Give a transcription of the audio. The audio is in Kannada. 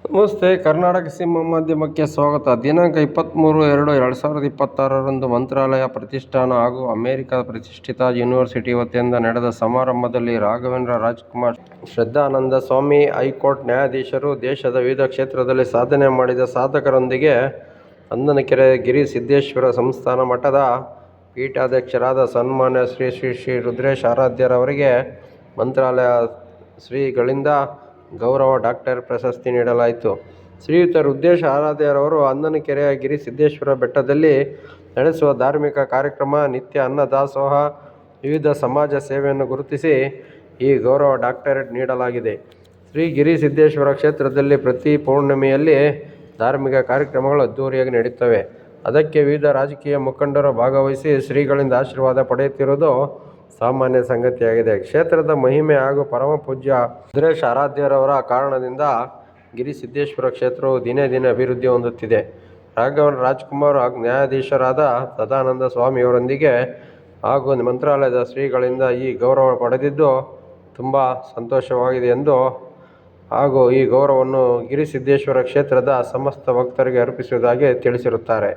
ನಮಸ್ತೆ. ಕರ್ನಾಟಕ ಸಿಂಹ ಮಾಧ್ಯಮಕ್ಕೆ ಸ್ವಾಗತ. ದಿನಾಂಕ 23/2/2026 ಮಂತ್ರಾಲಯ ಪ್ರತಿಷ್ಠಾನ ಹಾಗೂ ಅಮೆರಿಕದ ಪ್ರತಿಷ್ಠಿತ ಯೂನಿವರ್ಸಿಟಿ ವತಿಯಿಂದ ನಡೆದ ಸಮಾರಂಭದಲ್ಲಿ ರಾಘವೇಂದ್ರ ರಾಜ್ಕುಮಾರ್ ಶ್ರದ್ಧಾನಂದ ಸ್ವಾಮಿ ಹೈಕೋರ್ಟ್ ನ್ಯಾಯಾಧೀಶರು, ದೇಶದ ವಿವಿಧ ಕ್ಷೇತ್ರದಲ್ಲಿ ಸಾಧನೆ ಮಾಡಿದ ಸಾಧಕರೊಂದಿಗೆ ಅಂದನಕೆರೆ ಗಿರಿಸಿದ್ದೇಶ್ವರ ಸಂಸ್ಥಾನ ಮಠದ ಪೀಠಾಧ್ಯಕ್ಷರಾದ ಸನ್ಮಾನ್ಯ ಶ್ರೀ ಶ್ರೀ ಶ್ರೀ ರುದ್ರೇಶ ಆರಾಧ್ಯರವರಿಗೆ ಮಂತ್ರಾಲಯ ಶ್ರೀಗಳಿಂದ ಗೌರವ ಡಾಕ್ಟರ್ ಪ್ರಶಸ್ತಿ ನೀಡಲಾಯಿತು. ಶ್ರೀಯುತ ರುದ್ರೇಶ ಆರಾಧ್ಯರವರು ಅಂದನಕೆರೆಯ ಗಿರಿಸಿದ್ದೇಶ್ವರ ಬೆಟ್ಟದಲ್ಲಿ ನಡೆಸುವ ಧಾರ್ಮಿಕ ಕಾರ್ಯಕ್ರಮ, ನಿತ್ಯ ಅನ್ನದಾಸೋಹ, ವಿವಿಧ ಸಮಾಜ ಸೇವೆಯನ್ನು ಗುರುತಿಸಿ ಈ ಗೌರವ ಡಾಕ್ಟರೇಟ್ ನೀಡಲಾಗಿದೆ. ಶ್ರೀ ಗಿರಿಸಿದ್ದೇಶ್ವರ ಕ್ಷೇತ್ರದಲ್ಲಿ ಪ್ರತಿ ಪೌರ್ಣಮಿಯಲ್ಲಿ ಧಾರ್ಮಿಕ ಕಾರ್ಯಕ್ರಮಗಳು ಅದ್ದೂರಿಯಾಗಿ ನಡೆಯುತ್ತವೆ. ಅದಕ್ಕೆ ವಿವಿಧ ರಾಜಕೀಯ ಮುಖಂಡರು ಭಾಗವಹಿಸಿ ಶ್ರೀಗಳಿಂದ ಆಶೀರ್ವಾದ ಪಡೆಯುತ್ತಿರುವುದು ಸಾಮಾನ್ಯ ಸಂಗತಿಯಾಗಿದೆ. ಕ್ಷೇತ್ರದ ಮಹಿಮೆ ಹಾಗೂ ಪರಮಪೂಜ್ಯ ರುದ್ರೇಶ ಆರಾಧ್ಯರವರ ಕಾರಣದಿಂದ ಗಿರಿಸಿದ್ದೇಶ್ವರ ಕ್ಷೇತ್ರವು ದಿನೇ ದಿನೇ ಅಭಿವೃದ್ಧಿ ಹೊಂದುತ್ತಿದೆ. ರಾಘವೇಂದ್ರ ರಾಜ್ಕುಮಾರ್ ಹಾಗೂ ನ್ಯಾಯಾಧೀಶರಾದ ಸದಾನಂದ ಸ್ವಾಮಿಯವರೊಂದಿಗೆ ಹಾಗೂ ಮಂತ್ರಾಲಯದ ಶ್ರೀಗಳಿಂದ ಈ ಗೌರವ ಪಡೆದಿದ್ದು ತುಂಬ ಸಂತೋಷವಾಗಿದೆ ಎಂದು ಹಾಗೂ ಈ ಗೌರವವನ್ನು ಗಿರಿಸಿದ್ದೇಶ್ವರ ಕ್ಷೇತ್ರದ ಸಮಸ್ತ ಭಕ್ತರಿಗೆ ಅರ್ಪಿಸುವುದಾಗಿ ತಿಳಿಸಿರುತ್ತಾರೆ.